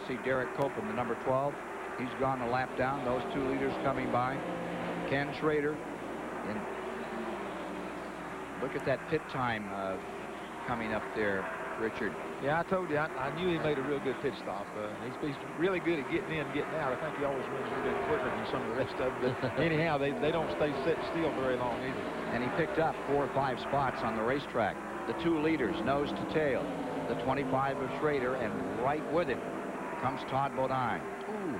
see Derek Copeland, the number 12. He's gone a lap down. Those two leaders coming by. Ken Schrader. And look at that pit time coming up there, Richard. Yeah, I told you, I knew he made a real good pit stop. He's really good at getting in and getting out. I think he always runs a little bit quicker than some of the rest of them. But anyhow, they don't stay set still very long either. And he picked up 4 or 5 spots on the racetrack. The two leaders, nose to tail. The 25 of Schrader, and right with it comes Todd Bodine. Ooh.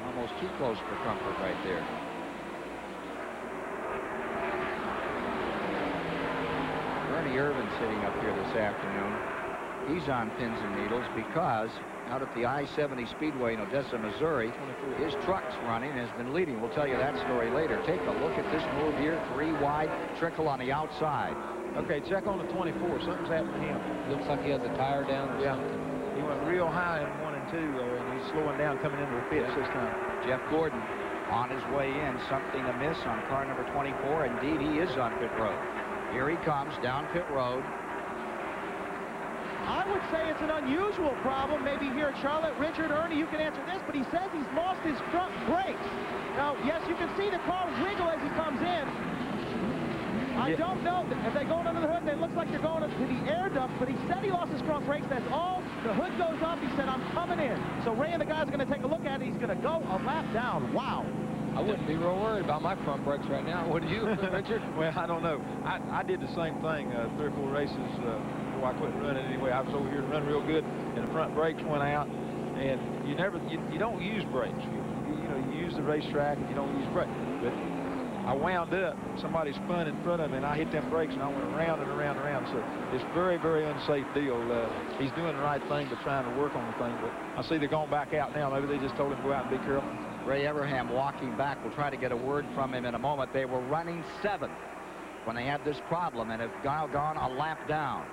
Almost too close for comfort right there. Bernie Irvin sitting up here this afternoon. He's on pins and needles because out at the I-70 Speedway in Odessa, Missouri, his truck's running and has been leading. We'll tell you that story later. Take a look at this move here. 3 wide, trickle on the outside. Okay, check on the 24. Something's happened to him. Looks like he has a tire down or something. He went real high in 1 and 2 there, and he's slowing down coming into the pits this time. Jeff Gordon on his way in. Something amiss on car number 24. Indeed, he is on pit road. Here he comes down pit road. I would say it's an unusual problem. Maybe here at Charlotte. Richard, Ernie, you can answer this, but he says he's lost his front brakes. Now, yes, you can see the car wiggle as he comes in. I don't know. If they go under the hood, it looks like they're going to the air duct, but he said he lost his front brakes. That's all. The hood goes up. He said, I'm coming in. So Ray and the guys are going to take a look at it. He's going to go a lap down. Wow. I wouldn't be real worried about my front brakes right now. Would you, Richard? Well, I don't know. I did the same thing 3 or 4 races before I quit running anyway. I was over here to run real good, and the front brakes went out. And you don't use brakes. You use the racetrack, and you don't use brakes. But I wound up, somebody spun in front of me, and I hit them brakes, and I went around and around and around. So it's very, very unsafe deal. He's doing the right thing, but trying to work on the thing. But I see they're going back out now. Maybe they just told him to go out and be careful. Ray Everham walking back. We'll try to get a word from him in a moment. They were running 7th when they had this problem and have gone a lap down.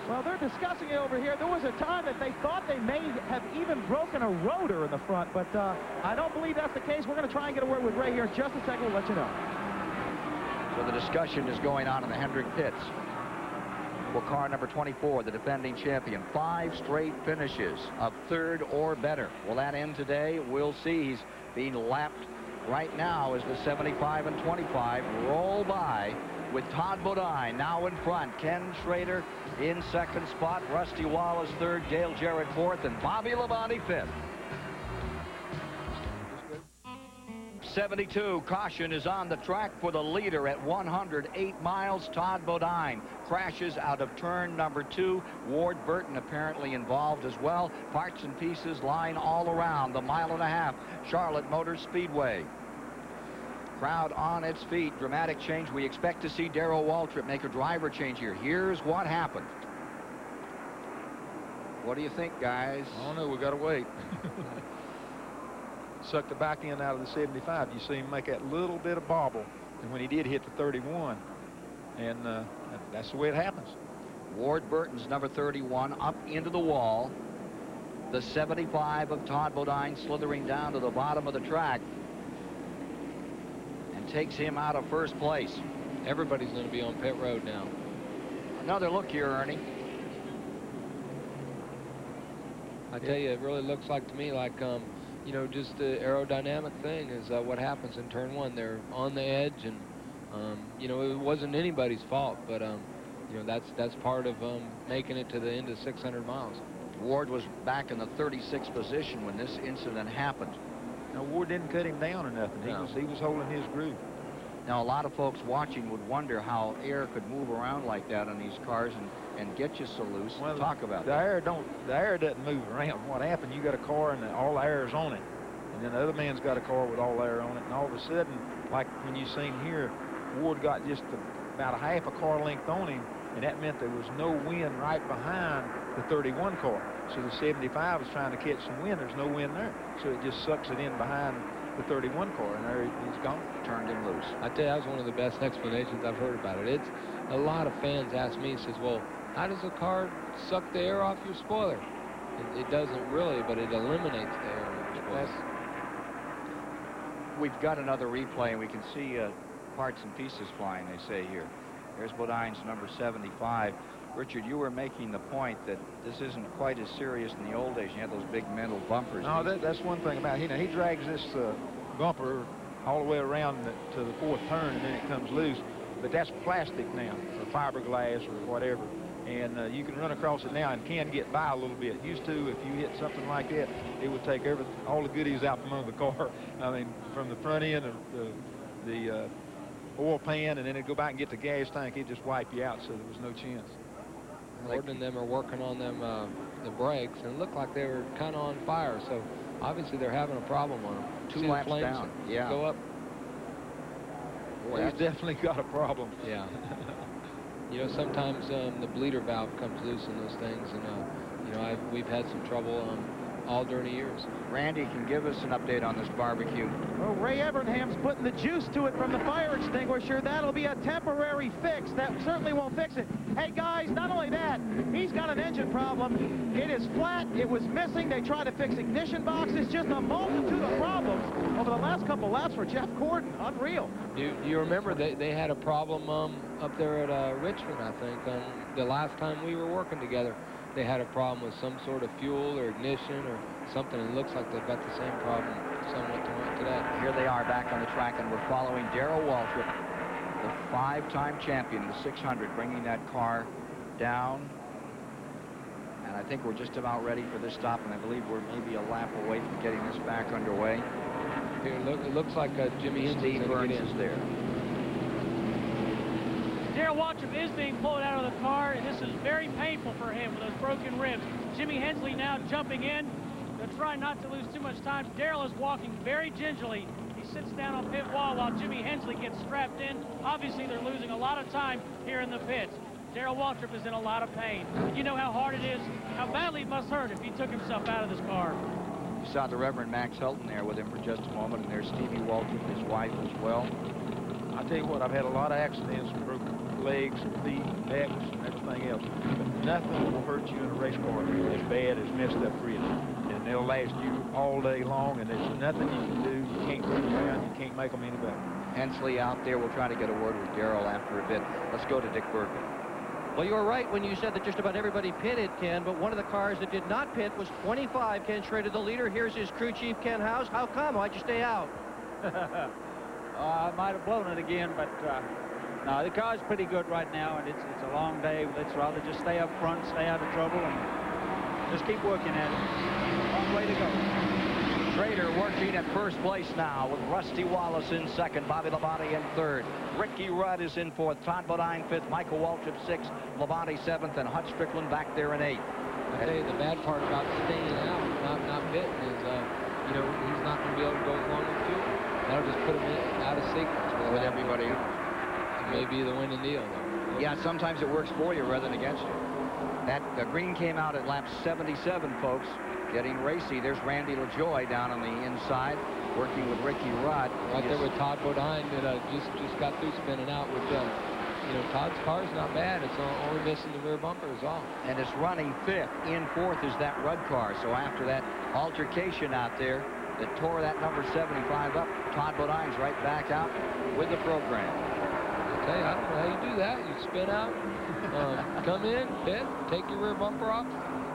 Well, they're discussing it over here. There was a time that they thought they may have even broken a rotor in the front, but I don't believe that's the case. We're going to try and get a word with Ray here in just a second. We'll let you know. So the discussion is going on in the Hendrick pits. Well, car number 24, the defending champion, 5 straight finishes of 3rd or better. Will that end today? We'll see. He's being lapped right now as the 75 and 25 roll by with Todd Bodine now in front. Ken Schrader in 2nd spot. Rusty Wallace 3rd. Dale Jarrett 4th. And Bobby Labonte 5th. 72. Caution is on the track for the leader at 108 miles. Todd Bodine crashes out of turn number 2. Ward Burton apparently involved as well. Parts and pieces lying all around the 1.5 mile Charlotte Motor Speedway. Crowd on its feet. Dramatic change. We expect to see Darrell Waltrip make a driver change here. Here's what happened. What do you think, guys? I don't know. We got to wait. Sucked the back end out of the 75. You see him make that little bit of bobble, and when he did hit the 31, and that's the way it happens. Ward Burton's number 31 up into the wall. The 75 of Todd Bodine slithering down to the bottom of the track and takes him out of 1st place. Everybody's going to be on pit road now. Another look here, Ernie. I tell you, it really looks like to me like you know, just the aerodynamic thing is what happens in turn 1. They're on the edge, and you know, it wasn't anybody's fault, but you know, that's part of making it to the end of 600 miles. Ward was back in the 36th position when this incident happened. Now, Ward didn't cut him down or nothing. No. He was holding his groove. Now, a lot of folks watching would wonder how air could move around like that on these cars and get you so loose. Well, talk about the that. The air doesn't move around. What happened? You got a car and all the air is on it, and then the other man's got a car with all the air on it, and all of a sudden, like when you seen here, Ward got just about a half a car length on him, and that meant there was no wind right behind the 31 car. So the 75 was trying to catch some wind. There's no wind there, so it just sucks it in behind the 31 car, and there he's gone. Turned him loose. I tell you, that was one of the best explanations I've heard about it. It's a lot of fans ask me, says, well, how does a car suck the air off your spoiler? It doesn't really, but it eliminates the air off your spoiler. We've got another replay, and we can see parts and pieces flying, they say here. There's Bodine's number 75. Richard, you were making the point that this isn't quite as serious in the old days. You had those big metal bumpers. No, that's one thing about it. He drags this bumper all the way around to the fourth turn, and then it comes loose. But that's plastic now, or fiberglass, or whatever. And you can run across it now and can get by a little bit. Used to, if you hit something like that, it would take all the goodies out from under the car. I mean, from the front end, the oil pan, and then it'd go back and get the gas tank. It'd just wipe you out, so there was no chance. Gordon and them are working on them the brakes, and it looked like they were kind of on fire. So obviously they're having a problem on them. Two laps down. Yeah. Go up. Boy, he's definitely got a problem. Yeah. You know, sometimes the bleeder valve comes loose in those things, and you know, we've had some trouble all during the years. Randy can give us an update on this barbecue. Well, Ray Evernham's putting the juice to it from the fire extinguisher. That'll be a temporary fix. That certainly won't fix it. Hey, guys, not only that, he's got an engine problem. It is flat. It was missing. They tried to fix ignition boxes. Just a multitude of problems over the last couple laps for Jeff Gordon. Unreal. Do you remember they had a problem up there at Richmond, I think, the last time we were working together? They had a problem with some sort of fuel or ignition or something. It looks like they've got the same problem somewhat today. Here they are back on the track, and we're following Darrell Waltrip, the 5-time champion in the 600, bringing that car down. And I think we're just about ready for this stop, and I believe we're maybe a lap away from getting this back underway. Here, it looks like Jimmy Steve Burns is there. Darrell Waltrip is being pulled out of the car, and this is very painful for him with those broken ribs. Jimmy Hensley now jumping in to try not to lose too much time. Darrell is walking very gingerly. He sits down on pit wall while Jimmy Hensley gets strapped in. Obviously, they're losing a lot of time here in the pits. Darrell Waltrip is in a lot of pain. You know how hard it is, how badly it must hurt if he took himself out of this car. You saw the Reverend Max Helton there with him for just a moment, and there's Stevie Waltrip, his wife as well. I tell you what, I've had a lot of accidents, broken legs, feet, necks, and everything else. But nothing will hurt you in a race car as bad as messed up ribs. And they'll last you all day long, and there's nothing you can do. You can't turn around. You can't make them any better. Hensley out there. We'll try to get a word with Darrell after a bit. Let's go to Dick Bergen. Well, you were right when you said that just about everybody pitted, Ken, but one of the cars that did not pit was 25. Ken Schrader, the leader. Here's his crew chief, Ken House. How come? Why'd you stay out? I might have blown it again, but no, the car's pretty good right now, and it's a long day. Let's rather just stay up front, stay out of trouble, and just keep working at it. Long way to go. Schrader working at first place now with Rusty Wallace in second, Bobby Labonte in third. Ricky Rudd is in fourth, Todd Bodine fifth, Michael Waltrip sixth, Labonte seventh, and Hutch Strickland back there in eighth. I tell you, the bad part about staying out, not pitting, is you know, he's not going to be able to go along with fuel. That'll just put him out of sequence with everybody else. It may be the winning deal, though. Yeah, sometimes it works for you rather than against you. That green came out at lap 77, folks. Getting racy. There's Randy LaJoy down on the inside, working with Ricky Rudd. Right there with Todd Bodine that just got through spinning out with, you know, Todd's car's not bad. It's only missing the rear bumper is all. And it's running fifth. In fourth is that Rudd car. So after that altercation out there that tore that number 75 up, Todd Bodine's right back out with the program. I tell you, I don't know how you do that. You spin out, come in, pit, take your rear bumper off,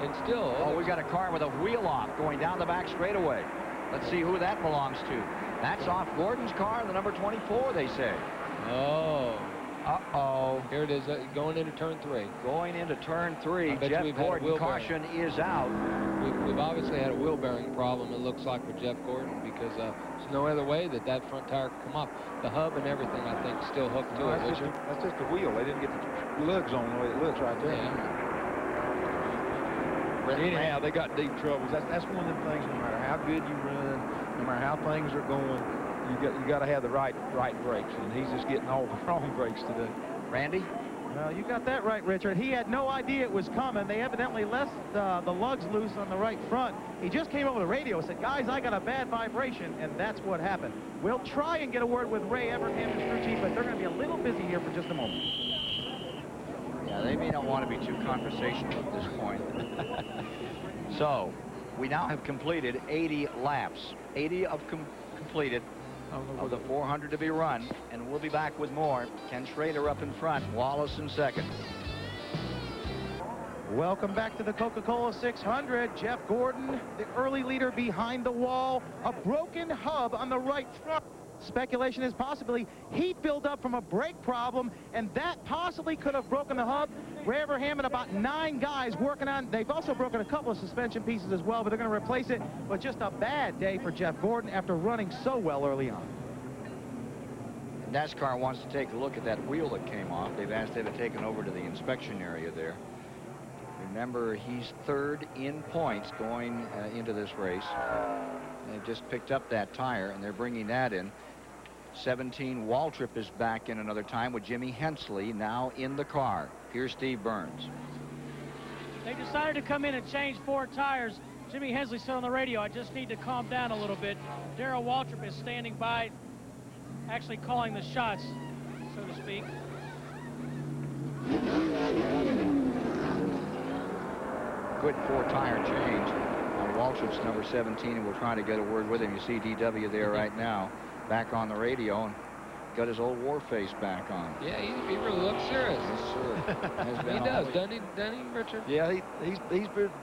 and still. Oh, we got a car with a wheel off going down the back straightaway. Let's see who that belongs to. That's off Gordon's car, the number 24, they say. Oh. Uh-oh. Here it is, going into turn 3. Going into turn 3. Jeff Gordon, caution is out. We've obviously had a wheel bearing problem, it looks like, with Jeff Gordon, because there's no other way that front tire can come off. The hub and everything, I think, still hooked to it. That's just the wheel. They didn't get the lugs on the way it looks right there. Yeah. Anyhow, they got deep troubles. That's one of the things. No matter how good you run, no matter how things are going, you got to have the right brakes, and he's just getting all the wrong brakes today. Randy? Well, you got that right, Richard. He had no idea it was coming. They evidently left the lugs loose on the right front. He just came over the radio and said, guys, I got a bad vibration, and that's what happened. We'll try and get a word with Ray Evernham, the crew chief, but they're going to be a little busy here for just a moment. Yeah, they may not want to be too conversational at this point. So, we now have completed 80 laps. 80 completed of the 400 to be run, and we'll be back with more. Ken Schrader up in front, Wallace in second. Welcome back to the Coca Cola 600. Jeff Gordon, the early leader behind the wall. A broken hub on the right front. Speculation is possibly heat buildup from a brake problem, and that possibly could have broken the hub. Ray Abraham and about 9 guys working on. They've also broken a couple of suspension pieces as well, but they're going to replace it. But just a bad day for Jeff Gordon after running so well early on. NASCAR wants to take a look at that wheel that came off. They've asked it to take it over to the inspection area there. Remember, he's 3rd in points going into this race. They've just picked up that tire, and they're bringing that in. 17 Waltrip is back in another time with Jimmy Hensley now in the car. Here's Steve Burns. They decided to come in and change 4 tires. Jimmy Hensley said on the radio, I just need to calm down a little bit. Darrell Waltrip is standing by, actually calling the shots, so to speak. Good 4-tire change on Waltrip's number 17, and we'll try to get a word with him. You see DW there right now, back on the radio, and got his old war face back on. Yeah, he really looks serious. Yes, sir. He does, doesn't he, Richard? Yeah, he's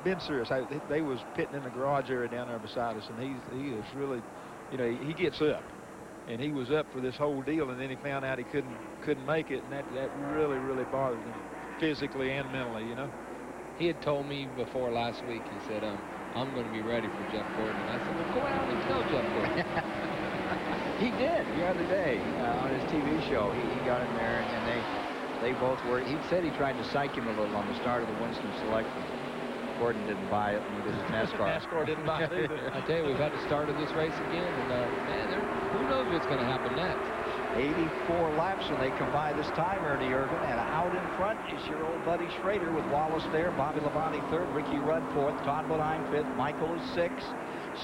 been serious. They was pitting in the garage area down there beside us, and he is really, you know, he gets up, and he was up for this whole deal, and then he found out he couldn't make it, and that really bothered him, physically and mentally, you know. He had told me before last week, he said, I'm going to be ready for Jeff Gordon. And I said, well, go out and tell Jeff Gordon. He did the other day on his TV show. He got in there, and they both were. He said he tried to psych him a little on the start of the Winston selection. Gordon didn't buy it, neither did NASCAR. NASCAR didn't buy it either. I tell you, we've had to start this race again, and man, who knows what's going to happen next. 84 laps when they come by this time, Ernie Irvin, and out in front is your old buddy Schrader with Wallace there, Bobby Labonte 3rd, Ricky Rudd 4th, Todd Bodine 5th, Michael is 6th,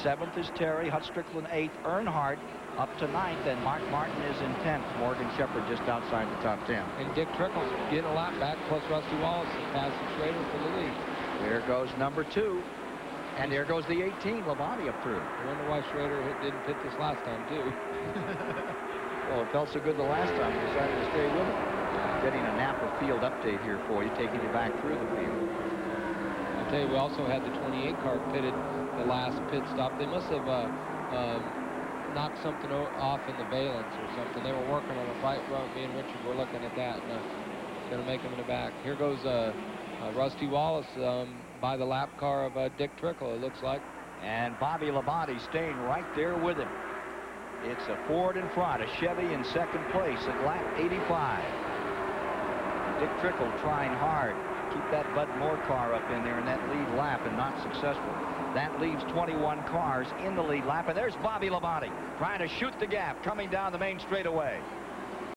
7th is Terry, Hut Strickland 8th, Earnhardt up to 9th, and Mark Martin is in 10th. Morgan Shepherd just outside the top 10. And Dick Trickle's getting a lap back, plus Rusty Wallace is passing Schrader for the lead. There goes number 2, and there goes the 18, Labonte up through. I wonder why Schrader didn't pit this last time, too. Well, it felt so good the last time, we decided to stay with it. Getting a Napa field update here for you, taking you back through the field. I'll tell you, we also had the 28 car pitted the last pit stop. They must have knocked something off in the valence or something. They were working on a right front. Me and Richard were looking at that, and going to make him in the back. Here goes Rusty Wallace by the lap car of Dick Trickle, it looks like. And Bobby Labonte staying right there with him. It's a Ford in front, a Chevy in 2nd place at lap 85. Dick Trickle trying hard to keep that Bud Moore car up in there in that lead lap, and not successful. That leaves 21 cars in the lead lap, and there's Bobby Labonte trying to shoot the gap coming down the main straightaway.